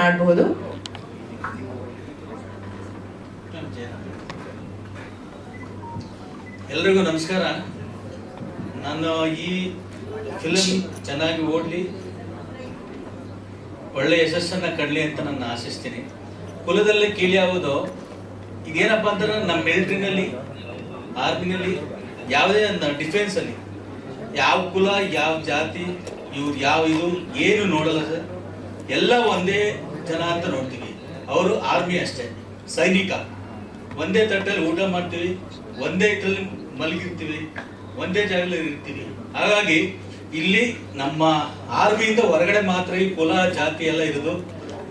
ಆಡಬಹುದು. ಎಲ್ರಿಗೂ ನಮಸ್ಕಾರ. ನಾನು ಈ ಫಿಲಮ್ ಚೆನ್ನಾಗಿ ಓಡಲಿ, ಒಳ್ಳೆ ಯಶಸ್ಸನ್ನು ಕಡಲಿ ಅಂತ ನಾನು ಆಶಿಸ್ತೀನಿ. ಕುಲದಲ್ಲಿ ಕೀಳಿಯಾಗೋದು ಈಗೇನಪ್ಪ ಅಂದ್ರೆ ನಮ್ಮ ಮಿಲಿಟ್ರಿನಲ್ಲಿ, ಆರ್ಮಿನಲ್ಲಿ, ಯಾವುದೇ ಡಿಫೆನ್ಸಲ್ಲಿ ಯಾವ ಕುಲ, ಯಾವ ಜಾತಿ, ಇವ್ರು ಯಾವ ಇದು ಏನು ನೋಡಲ್ಲ ಸರ್. ಎಲ್ಲ ಒಂದೇ ಜನ ಅಂತ ನೋಡ್ತೀವಿ. ಅವರು ಆರ್ಮಿ ಅಷ್ಟೇ, ಸೈನಿಕ. ಒಂದೇ ತಟ್ಟಲ್ಲಿ ಊಟ ಮಾಡ್ತೀವಿ, ಒಂದೇ ಇದರಲ್ಲಿ ಮಲಗಿರ್ತೀವಿ, ಒಂದೇ ಜಾಗದಲ್ಲಿ ಇರ್ತೀವಿ. ಹಾಗಾಗಿ ಇಲ್ಲಿ ನಮ್ಮ ಆರ್ಮಿಯಿಂದ ಹೊರಗಡೆ ಮಾತ್ರ ಈ ಕುಲ ಜಾತಿ ಎಲ್ಲ ಇರೋದು.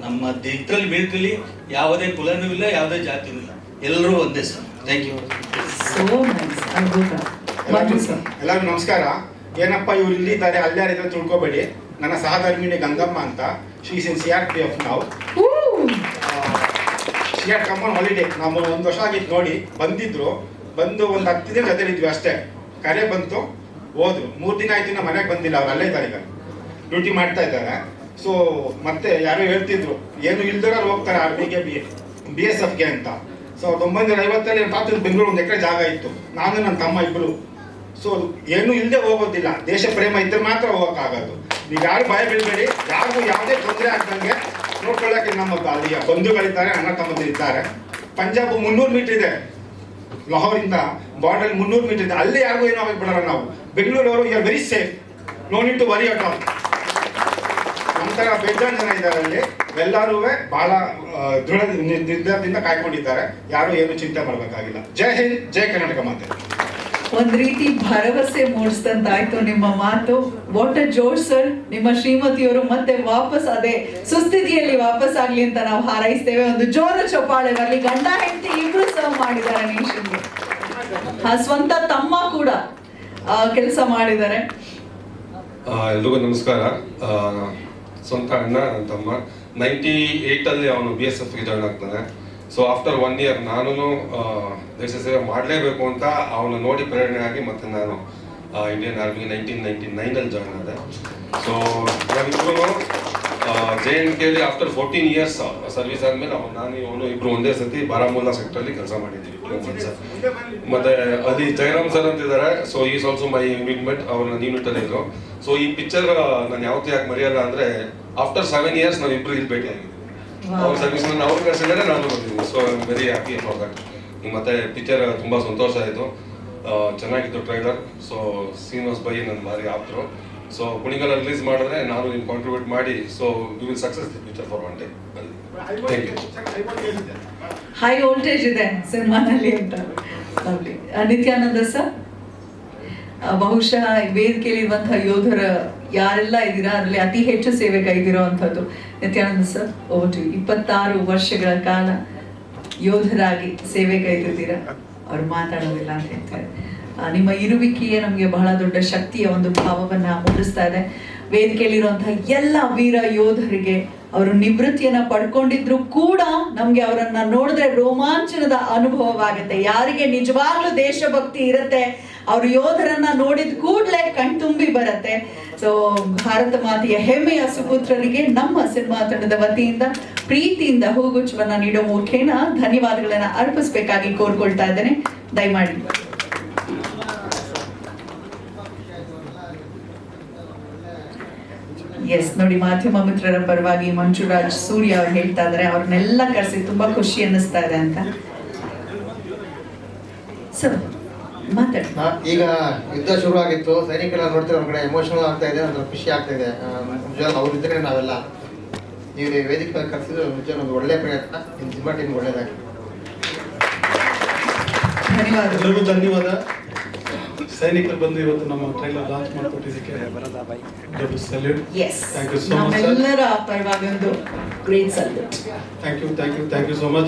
ನಮ್ಮ ಇದರಲ್ಲಿ ಮಿಲಿಟರಿಲಿ ಯಾವುದೇ ಕುಲನೂ ಇಲ್ಲ, ಯಾವುದೇ ಜಾತಿನೂ ಇಲ್ಲ, ಎಲ್ಲರೂ ಒಂದೇ ಸರ್. Thank you. ಎಲ್ಲರಿಗೂ ನಮಸ್ಕಾರ. ಏನಪ್ಪ ಇವ್ರು ಇಲ್ಲಿದ್ದಾರೆ, ಅಲ್ಲಾರಿದ್ರೆ ತಿಳ್ಕೊಬೇಡಿ. ನನ್ನ ಸಹಧರ್ಮಿಣಿ ಗಂಗಮ್ಮ ಅಂತ. ಶಿ ಇಸ್ ಇನ್ CRPF ನಾವು. She had come on holiday. ನಾವು 1 ವರ್ಷ ಆಗಿತ್ತು ನೋಡಿ, ಬಂದಿದ್ರು. ಬಂದು ಒಂದು 10 ದಿನ ಜೊತೆಲಿದ್ವಿ ಅಷ್ಟೇ. ಕರೆ ಬಂತು, ಹೋದ್ರು. 3 ದಿನ ಆಯ್ತು, ನಮ್ಮ ಮನೆಗೆ ಬಂದಿಲ್ಲ. ಅವ್ರು ಅಲ್ಲೇ ಇದ್ದಾರೆ, ಈಗ ಡ್ಯೂಟಿ ಮಾಡ್ತಾ ಇದ್ದಾರೆ. ಸೊ ಮತ್ತೆ ಯಾರೋ ಹೇಳ್ತಿದ್ರು, ಏನು ಇಲ್ದಿರೋರು ಹೋಗ್ತಾರೆ ಆರ್ಮಿಗೆ, BSFಗೆ ಅಂತ. ಸೊ 1950 ತಾತನ ಬೆಂಗಳೂರು 1 ಎಕರೆ ಜಾಗ ಇತ್ತು. ನಾನು ನನ್ನ ತಮ್ಮ ಇಬ್ಬರು. ಸೊ ಏನು ಇಲ್ಲದೆ ಹೋಗೋದಿಲ್ಲ. ದೇಶ ಪ್ರೇಮ ಇದ್ದರೆ ಮಾತ್ರ ಹೋಗೋಕ್ಕಾಗೋದು. ನೀವು ಯಾರು ಭಯ ಬೀಳಬೇಡಿ, ಯಾರಿಗೂ ಯಾವುದೇ ತೊಂದರೆ ಆಗ್ದಂಗೆ ನೋಡ್ಕೊಳ್ಳೋಕೆ ನಮ್ಮ ಅಲ್ಲಿಯ ಬಂಧುಗಳಿದ್ದಾರೆ, ಅಣ್ಣ ತಮ್ಮದಿರಿದ್ದಾರೆ. ಪಂಜಾಬ್ 300 ಮೀಟರ್ ಇದೆ, ಲಾಹೋರಿಂದ ಬಾರ್ಡರ್ 300 ಮೀಟರ್ ಇದೆ. ಅಲ್ಲಿ ಯಾರಿಗೂ ಏನೋ ಆಗಿ ಬಿಡೋಲ್ಲ ನಾವು. ಬೆಂಗಳೂರವರು you are very safe, no need to worry at all. ನಂತರ ಬೇಜಾನ್ ಜನ ಇದ್ದಾರೆ ಅಲ್ಲಿ. ಎಲ್ಲರೂ ಬಹಳ ದೃಢ ನಿರ್ಧಾರದಿಂದ ಕಾಯ್ಕೊಂಡಿದ್ದಾರೆ. ಯಾರು ಏನು ಚಿಂತೆ ಮಾಡಬೇಕಾಗಿಲ್ಲ. ಜೈ ಹಿಂದ್, ಜೈ ಕರ್ನಾಟಕ ಮಾತೆ. ಒಂದ್ ರೀತಿ ಭರವಸೆ ಮೂಡಿಸಿದಂತಾಯ್ತು ನಿಮ್ಮ ಮಾತು. What a Josh sir. ನಿಮ್ಮ ಶ್ರೀಮತಿಯವರು ಮತ್ತೆ ವಾಪಸ್ ಅದೇ ಸುಸ್ಥಿತಿಯಲ್ಲಿ ವಾಪಸ್ ಆಗ್ಲಿ ಅಂತ ನಾವು ಹಾರೈಸ್ತೇವೆ. ಒಂದು ಜೋರು ಚಪ್ಪಾಳೆ ಬರಲಿ. ಗಂಡ ಹೆಂಡತಿ ಇಬ್ರು ಸರ್ವ್ ಮಾಡಿದ್ದಾರೆ ನೇಷನ್ಗೆ. ಸ್ವಂತ ತಮ್ಮ ಕೂಡ ಕೆಲಸ ಮಾಡಿದ್ದಾರೆ. ಎಲ್ರಿಗೂ ನಮಸ್ಕಾರ. ಸ್ವಂತ ಅಣ್ಣ, ನನ್ನ ತಮ್ಮ. 98 ಅವನು BSFಗೆ ಜಾಯ್ನ್ ಆಗ್ತಾನೆ. ಸೊ ಆಫ್ಟರ್ 1 ಇಯರ್ ನಾನು ದೇಶ ಸೇವೆ ಮಾಡಲೇಬೇಕು ಅಂತ ಅವನು ನೋಡಿ ಪ್ರೇರಣೆ ಆಗಿ ಮತ್ತೆ ನಾನು ಇಂಡಿಯನ್ ಆರ್ಮಿಗೆ 1999 ಜಾಯ್ನ್ ಆದೆ. ಸೊ ನಾವಿಬ್ಬರು JNKಲಿ ಆಫ್ಟರ್ 14 ಇಯರ್ಸ್ ಸರ್ವಿಸ್ ಆದಮೇಲೆ ಇವನು ಇಬ್ಬರು ಒಂದೇ ಸತಿ ಬಾರಾಮುಲ್ಲಾ ಸೆಕ್ಟರಲ್ಲಿ ಕೆಲಸ ಮಾಡಿದ್ದೀವಿ. ಮತ್ತೆ ಅಲ್ಲಿ ಜಯರಾಮ್ ಸರ್ ಅಂತಿದ್ದಾರೆ. So is also my unit. ಅವ್ರು ನನ್ನ ಯೂನಿಟಲ್ಲಿ ಇದ್ರು. ಸೊ ಈ ಪಿಕ್ಚರ್ ನಾನು ಯಾವತ್ತೂ ಯಾಕೆ ಮರೆಯಲ್ಲ ಅಂದರೆ, ಆಫ್ಟರ್ 7 ಇಯರ್ಸ್ ನಾವು ಇಬ್ಬರು ಇಲ್ಲಿ ಭೇಟಿ ಆಗಿದ್ದೀವಿ. ಅವ್ರ ಸರ್ವಿಸ್ ಅವ್ರು ಕಳಿಸಿದ್ದಾರೆ, ನಾನು ಬಂದಿದ್ದೀನಿ. So I am very happy for that. ಮತ್ತೆ ಪಿಕ್ಚರ್ ತುಂಬ ಸಂತೋಷ ಆಯಿತು, ಚೆನ್ನಾಗಿತ್ತು ಟ್ರೈಲರ್. ಸೊ ಶ್ರೀನಿವಾಸ್ ಬೈ ನನ್ನ ಭಾರಿ ಆಪ್ತರು. ಸೊ ಕುಣಿಗಲ್ ರಿಲೀಸ್ ಮಾಡಿದ್ರೆ ನಾನು ನಿಮ್ಗೆ ಕಾಂಟ್ರಿಬ್ಯೂಟ್ ಮಾಡಿ, so you will success the picture for 1 day. Thank you. High voltage ಇದೆ ಸಿನಿಮಾನಲ್ಲಿ ಅಂತ. ನಿತ್ಯಾನಂದ ಸರ್, ಬಹುಶಃ ವೇದಿಕೆಯಲ್ಲಿ ಇರುವಂತಹ ಯೋಧರ ಯಾರೆಲ್ಲ ಇದ್ದೀರಾ ಅದರಲ್ಲಿ ಅತಿ ಹೆಚ್ಚು ಸೇವೆ ಕೈದಿರೋ ಅಂಥದ್ದು ನಿತ್ಯಾನಂದ ಸರ್. ಓಟು 26 ವರ್ಷಗಳ ಕಾಲ ಯೋಧರಾಗಿ ಸೇವೆ ಕೈದಿದ್ದೀರಾ. ಅವ್ರು ಮಾತಾಡೋದಿಲ್ಲ ಅಂತ ಹೇಳ್ತಾರೆ. ನಿಮ್ಮ ಇರುವಿಕೆಯೇ ನಮಗೆ ಬಹಳ ದೊಡ್ಡ ಶಕ್ತಿಯ ಒಂದು ಭಾವವನ್ನ ಮೂಡಿಸ್ತಾ ಇದೆ. ವೇದಿಕೆಯಲ್ಲಿರುವಂತಹ ಎಲ್ಲ ವೀರ ಯೋಧರಿಗೆ ಅವರು ನಿವೃತ್ತಿಯನ್ನ ಪಡ್ಕೊಂಡಿದ್ರು ಕೂಡ ನಮ್ಗೆ ಅವರನ್ನ ನೋಡಿದ್ರೆ ರೋಮಾಂಚನದ ಅನುಭವವಾಗುತ್ತೆ. ಯಾರಿಗೆ ನಿಜವಾಗ್ಲೂ ದೇಶಭಕ್ತಿ ಇರುತ್ತೆ, ಅವ್ರ ಯೋಧರನ್ನ ನೋಡಿದ ಕೂಡಲೇ ಕಣ್ತುಂಬಿ ಬರುತ್ತೆ. ಸೊ ಭಾರತ ಮಾತೆಯ ಹೆಮ್ಮೆಯ ಸುಪುತ್ರರಿಗೆ ನಮ್ಮ ಸಿನಿಮಾ ತಂಡದ ವತಿಯಿಂದ ಪ್ರೀತಿಯಿಂದ ಹೂಗುಚ್ಛವನ್ನ ನೀಡೋ ಮುಖೇನ ಧನ್ಯವಾದಗಳನ್ನ ಅರ್ಪಿಸಬೇಕಾಗಿ ಕೋರ್ಕೊಳ್ತಾ ಇದ್ದೇನೆ. ದಯಮಾಡಿ. ಎಸ್ ನೋಡಿ, ಮಾಧ್ಯಮ ಮಿತ್ರರ ಪರವಾಗಿ ಮಂಜುರಾಜ್ ಸೂರ್ಯ ಅವ್ರು ಹೇಳ್ತಾ ಇದ್ದಾರೆ, ಅವ್ರನ್ನೆಲ್ಲ ಕರೆಸಿ ತುಂಬಾ ಖುಷಿ ಅನ್ನಿಸ್ತಾ ಇದೆ ಅಂತ. ಸರ್ ಮಾತಾಡಿ. ಈಗ ಯುದ್ಧ ಶುರು ಆಗಿತ್ತು, ಸೈನಿಕರೆಲ್ಲ ನೋಡ್ತಿರೋ ಒಂದ್ ಕಡೆ ಎಮೋಷನಲ್ ಆಗ್ತಾ ಇದೆ, ಒಂಥರ ಖುಷಿ ಆಗ್ತಾ ಇದೆ. ಅವ್ರಿದ್ರೆ ನಾವೆಲ್ಲ ನೀವು ವೇದಿಕೆ ಕರೆಸಿದ್ರೆ ನಿಜ ಒಂದು ಒಳ್ಳೆ ಪ್ರಯತ್ನ. ನಿಮ್ಮ ಸಿನಿಮಾ ಟೀಮ್ ಒಳ್ಳೇದಾಗಿ. ಧನ್ಯವಾದ. ಧನ್ಯವಾದ. ಸೈನಿಕರು ಬಂದು ಇವತ್ತು ನಮ್ಮ ಟ್ರೈಲರ್ ಲಾಂಚ್ ಮಾಡಿಕೊಟ್ಟಿದ್ದಕ್ಕೆ ದೊಡ್ಡ ಸಲ್ಯೂಟ್. ನಮ್ಮೆಲ್ಲರ ಪರವಾಗಿ ಒಂದು great salute. Thank you so much.